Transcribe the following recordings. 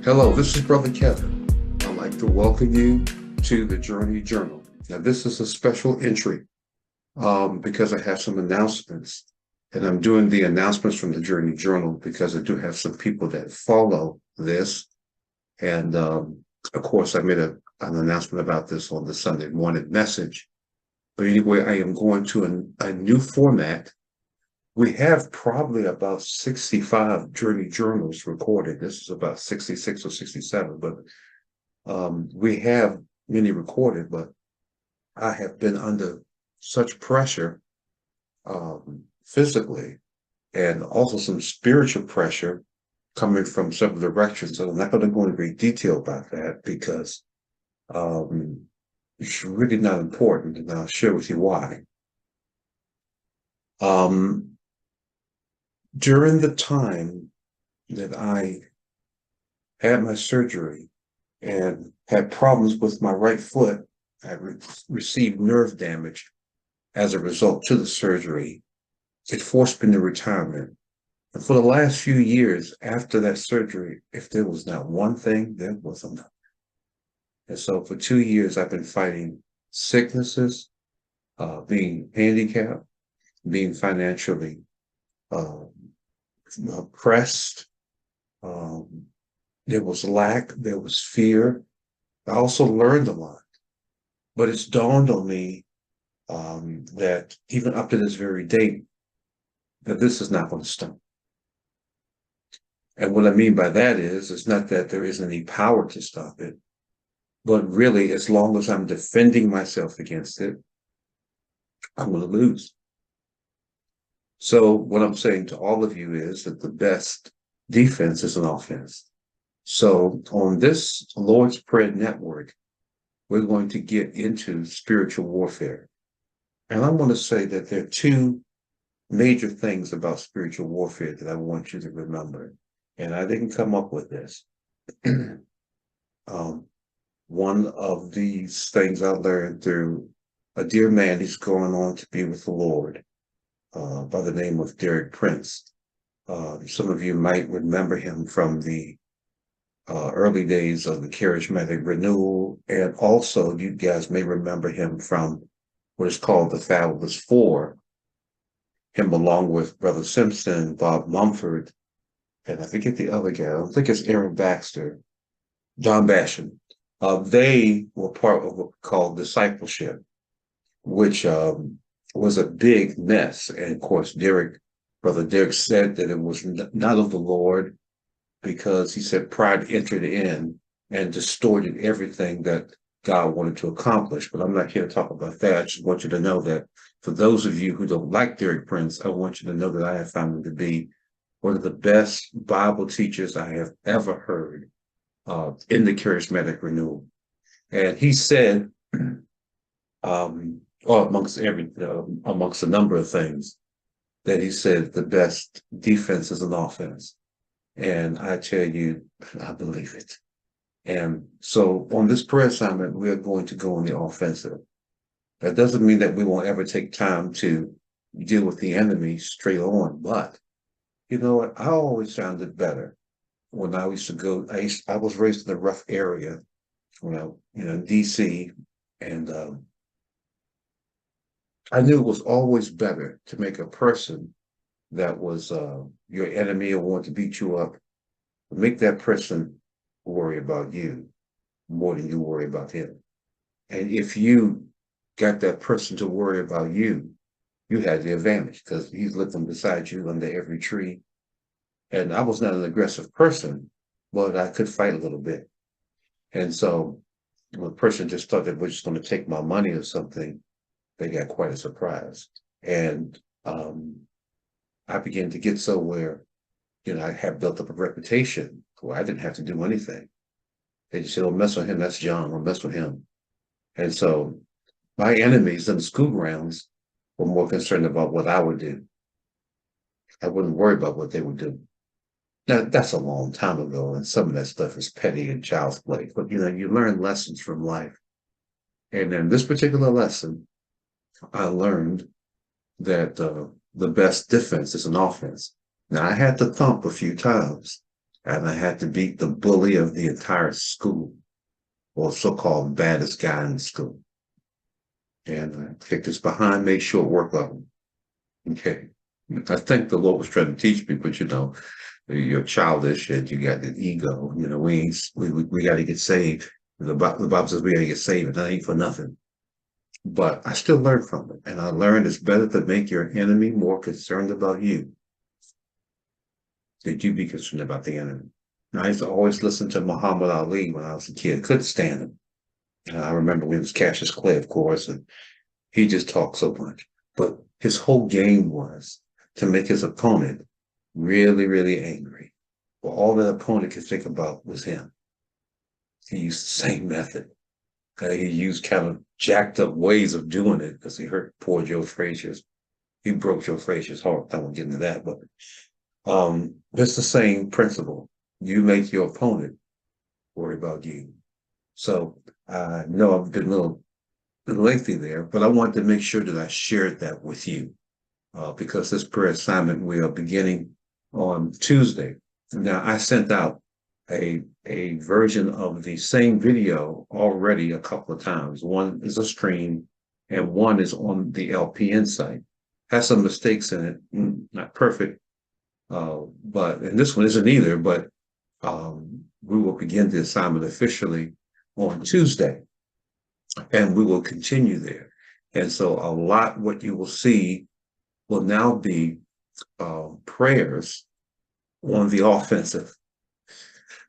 Hello, this is Brother Kevin. I'd like to welcome you to the Journey Journal. Now, this is a special entry because I have some announcements, and I'm doing the announcements from the Journey Journal because I do have some people that follow this. And of course, I made an announcement about this on the Sunday morning message. But anyway, I am going to a new format. We have probably about 65 Journey Journals recorded. This is about 66 or 67, but we have many recorded, but I have been under such pressure physically and also some spiritual pressure coming from several directions. So I'm not going to go into great detail about that because it's really not important, and I'll share with you why. Um, During the time that I had my surgery and had problems with my right foot, I received nerve damage as a result to the surgery. It forced me to retirement. And for the last few years after that surgery, if there was not one thing, there was another. And so for 2 years, I've been fighting sicknesses, being handicapped, being financially uh, oppressed. Um, there was lack, there was fear. I also learned a lot, but it's dawned on me that even up to this very date, that this is not going to stop. And what I mean by that is, it's not that there isn't any power to stop it, but really, as long as I'm defending myself against it, I'm going to lose. So what I'm saying to all of you is that the best defense is an offense. So on this Lord's Prayer Network, we're going to get into spiritual warfare. And I'm going to say that there are two major things about spiritual warfare that I want you to remember. And I didn't come up with this. One of these things I learned through a dear man, he's going on to be with the Lord, by the name of Derek Prince. Some of you might remember him from the early days of the Charismatic Renewal, and also you guys may remember him from what is called the Fabulous Four, him along with Brother Simpson, Bob Mumford, and I forget the other guy. I don't think it's Aaron Baxter, John Basham. They were part of what's called discipleship, which was a big mess. And of course, Brother Derek said that it was not of the Lord because he said pride entered in and distorted everything that God wanted to accomplish. But I'm not here to talk about that. I just want you to know that for those of you who don't like Derek Prince, I want you to know that I have found him to be one of the best Bible teachers I have ever heard in the Charismatic Renewal. And he said, well, amongst a number of things, that he said the best defense is an offense. And I tell you, I believe it. And so on this prayer assignment, we're going to go on the offensive. That doesn't mean that we won't ever take time to deal with the enemy straight on, but you know what? I always found it better when I used to go. I was raised in a rough area, in DC, and I knew it was always better to make a person that was your enemy or want to beat you up, make that person worry about you more than you worry about him. And if you got that person to worry about you, you had the advantage because he's living beside you under every tree. And I was not an aggressive person, but I could fight a little bit. And so when a person just thought they were just going to take my money or something, they got quite a surprise. And I began to get so where, I had built up a reputation where I didn't have to do anything. They just said, "Don't mess with him. That's John. Don't mess with him." And so my enemies in the school grounds were more concerned about what I would do. I wouldn't worry about what they would do. Now, that's a long time ago, and some of that stuff is petty and child's play. But, you learn lessons from life. And in this particular lesson, I learned that the best defense is an offense. Now, I had to thump a few times, and I had to beat the bully of the entire school, or so-called baddest guy in the school. And I kicked his behind, made short work of him. Okay. I think the Lord was trying to teach me, but you're childish and you got an ego. We got to get saved. The Bible says we got to get saved, and that ain't for nothing. But I still learned from it. And I learned it's better to make your enemy more concerned about you than you be concerned about the enemy. Now, I used to always listen to Muhammad Ali when I was a kid. Couldn't stand him. And I remember when it was Cassius Clay, of course, and he just talked so much. But his whole game was to make his opponent really, really angry. Well, all that opponent could think about was him. He used the same method. He used kind of jacked up ways of doing it because he hurt poor Joe Frazier's. He broke Joe Frazier's heart. I won't get into that, but it's the same principle. You make your opponent worry about you. So I know I've been a little lengthy there, but I wanted to make sure that I shared that with you because this prayer assignment we are beginning on Tuesday. Now, I sent out a version of the same video already a couple of times. One is a stream and one is on the LPN site. Has some mistakes in it, not perfect, and this one isn't either, but we will begin the assignment officially on Tuesday, and we will continue there. And so a lot what you will see will now be prayers on the offensive.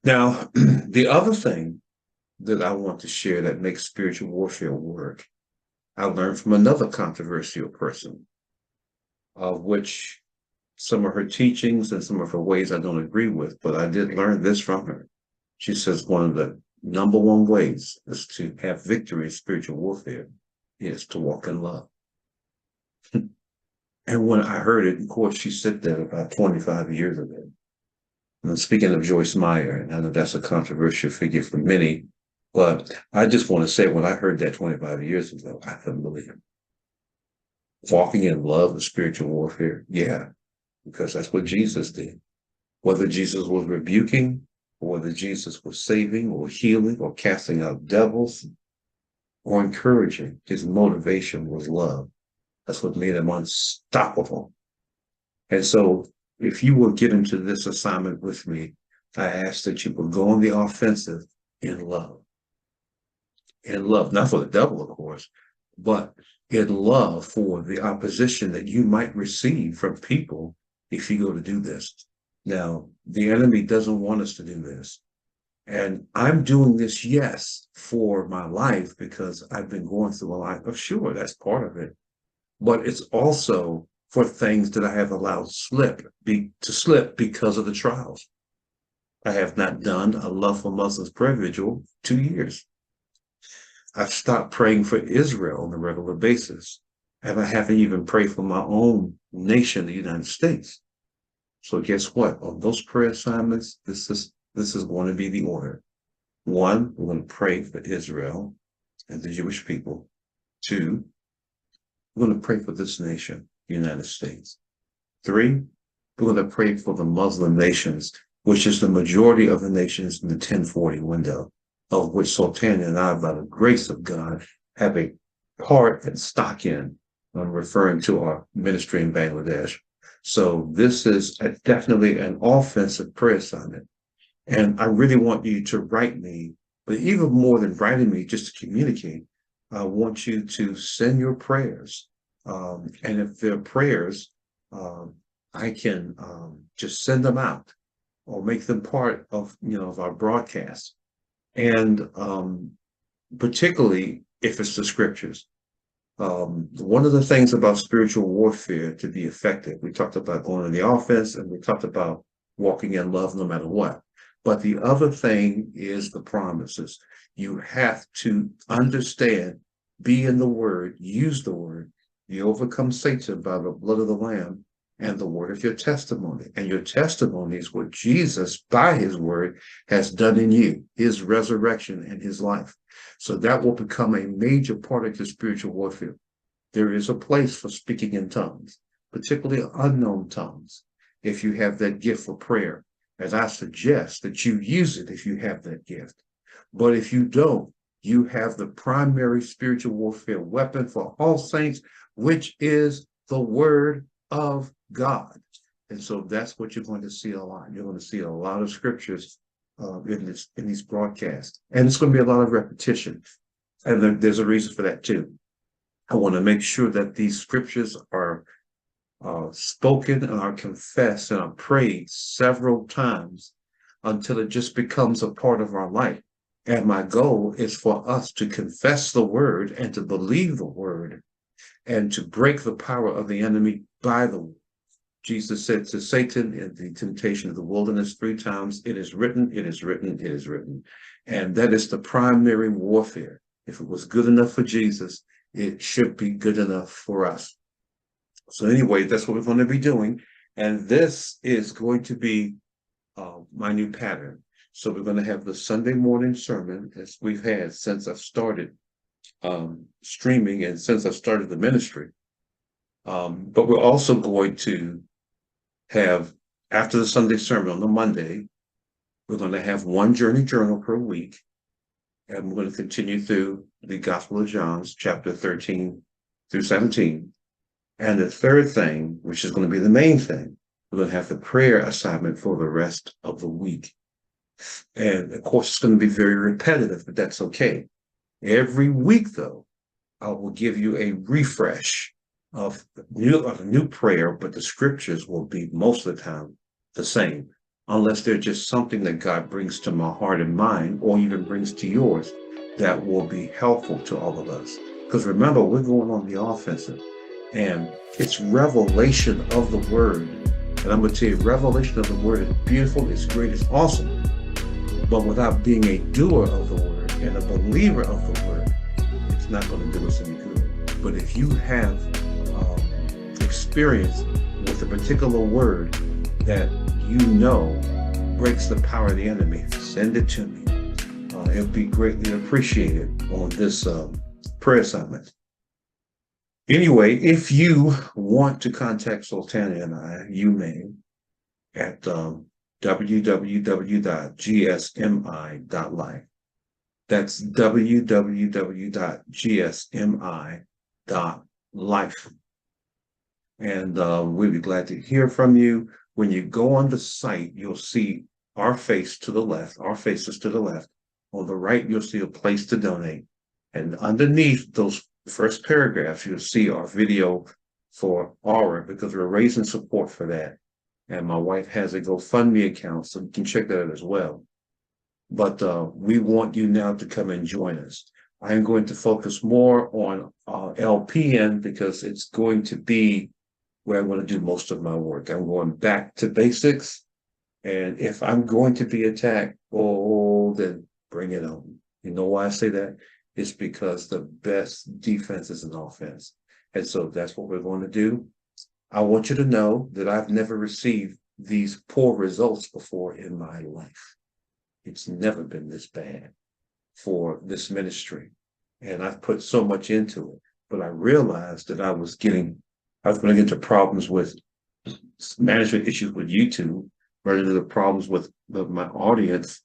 Now, the other thing that I want to share that makes spiritual warfare work, I learned from another controversial person, of which some of her teachings and some of her ways I don't agree with, but I did learn this from her. She says one of the number one ways is to have victory in spiritual warfare is to walk in love. And when I heard it, of course, she said that about 25 years ago. And speaking of Joyce Meyer, and I know that's a controversial figure for many, but I just want to say when I heard that 25 years ago, I couldn't believe it. Walking in love is spiritual warfare. Yeah, because that's what Jesus did. Whether Jesus was rebuking, or whether Jesus was saving or healing or casting out devils or encouraging, his motivation was love. That's what made him unstoppable. And so if you will get into this assignment with me, I ask that you will go on the offensive in love. In love, not for the devil, of course, but in love for the opposition that you might receive from people if you go to do this. Now, the enemy doesn't want us to do this. And I'm doing this, yes, for my life because I've been going through a life of sure, that's part of it. But it's also for things that I have allowed to slip because of the trials. I have not done a Love for Muslims prayer vigil 2 years. I've stopped praying for Israel on a regular basis. And I haven't even prayed for my own nation, the United States. So guess what? On those prayer assignments, this is going to be the order. 1, we're going to pray for Israel and the Jewish people. 2, we're going to pray for this nation, the United States. 3, we're going to pray for the Muslim nations, which is the majority of the nations in the 1040 window, of which Sultan and I, by the grace of God, have a part and stock in. I'm referring to our ministry in Bangladesh. So this is definitely an offensive prayer assignment. And I really want you to write me, but even more than writing me, just to communicate, I want you to send your prayers. And if they're prayers, I can just send them out or make them part of, of our broadcast. And particularly if it's the scriptures. One of the things about spiritual warfare to be effective, we talked about going to the offense and we talked about walking in love no matter what. But the other thing is the promises. You have to understand, be in the word, use the word. You overcome Satan by the blood of the Lamb and the word of your testimony. And your testimony is what Jesus, by his word, has done in you, his resurrection and his life. So that will become a major part of your spiritual warfare. There is a place for speaking in tongues, particularly unknown tongues, if you have that gift for prayer. And I suggest that you use it if you have that gift. But if you don't, you have the primary spiritual warfare weapon for all saints, which is the word of God. And so that's what you're going to see a lot. You're going to see a lot of scriptures in these broadcasts. And it's going to be a lot of repetition. And there's a reason for that too. I want to make sure that these scriptures are spoken and are confessed and are prayed several times until it just becomes a part of our life. And my goal is for us to confess the word and to believe the word and to break the power of the enemy by the word. Jesus said to Satan in the temptation of the wilderness 3 times, "It is written, it is written, it is written." And that is the primary warfare. If it was good enough for Jesus, it should be good enough for us. So anyway, that's what we're going to be doing. And this is going to be my new pattern. So we're going to have the Sunday morning sermon as we've had since I've started streaming and since I started the ministry. But we're also going to have, after the Sunday sermon on the Monday, we're going to have one journey journal per week. And we're going to continue through the Gospel of John, chapter 13 through 17. And the third thing, which is going to be the main thing, we're going to have the prayer assignment for the rest of the week. And of course, it's going to be very repetitive, but that's okay. Every week, though, I will give you a refresh of a new prayer, but the scriptures will be most of the time the same, unless they're just something that God brings to my heart and mind, or even brings to yours, that will be helpful to all of us. Because remember, we're going on the offensive, and it's revelation of the word. And I'm going to tell you, revelation of the word is beautiful, it's great, it's awesome. But without being a doer of the word and a believer of the word, it's not going to do us any good. But if you have experience with a particular word that you know breaks the power of the enemy, send it to me. It'll be greatly appreciated on this prayer assignment. Anyway, if you want to contact Sultana and I, you may at www.gsmi.life. That's www.gsmi.life. And we'd be glad to hear from you. When you go on the site, you'll see our face to the left, our faces to the left. On the right, you'll see a place to donate. And underneath those first paragraphs, you'll see our video for Aura, because we're raising support for that. And my wife has a GoFundMe account, so you can check that out as well. But we want you now to come and join us. I am going to focus more on LPN because it's going to be where I'm going to do most of my work. I'm going back to basics. And if I'm going to be attacked, then bring it on. You know why I say that? It's because the best defense is an offense. And so that's what we're going to do. I want you to know that I've never received these poor results before in my life. It's never been this bad for this ministry. And I've put so much into it. But I realized that I was going to get into problems with management issues with YouTube, running into problems with my audience,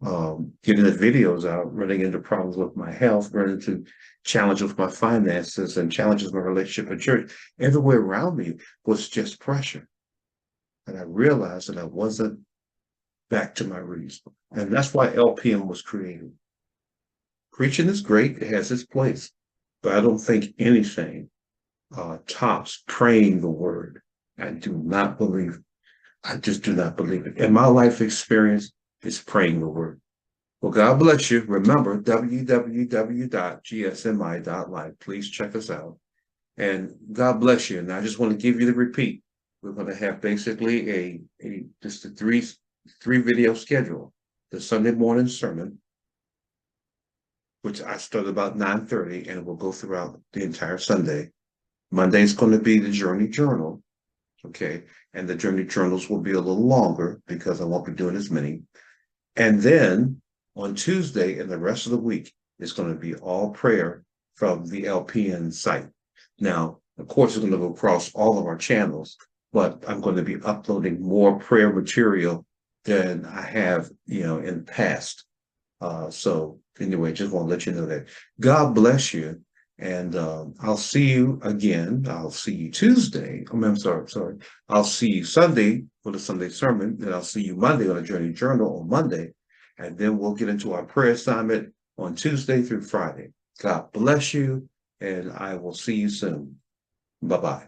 getting the videos out, running into problems with my health, running into challenges with my finances and challenges with my relationship with church. Everywhere around me was just pressure. And I realized that I wasn't back to my roots. And that's why LPM was created. Preaching is great. It has its place. But I don't think anything tops praying the word. I do not believe it. I just do not believe it. In my life experience, it's praying the word. Well, God bless you. Remember, www.gsmi.life. Please check us out. And God bless you. And I just want to give you the repeat. We're going to have basically just a three video schedule. The Sunday morning sermon, which I start about 9:30, and it will go throughout the entire Sunday. Monday is going to be the Journey Journal. Okay. And the Journey Journals will be a little longer because I won't be doing as many. And then on Tuesday and the rest of the week, it's going to be all prayer from the LPN site. Now, of course, it's going to go across all of our channels, but I'm going to be uploading more prayer material than I have, in the past. So anyway, just want to let you know that. God bless you. And I'll see you again. I'll see you Tuesday. I'm sorry. I'll see you Sunday for the Sunday sermon. Then I'll see you Monday on the Journey Journal on Monday. And then we'll get into our prayer assignment on Tuesday through Friday. God bless you. And I will see you soon. Bye-bye.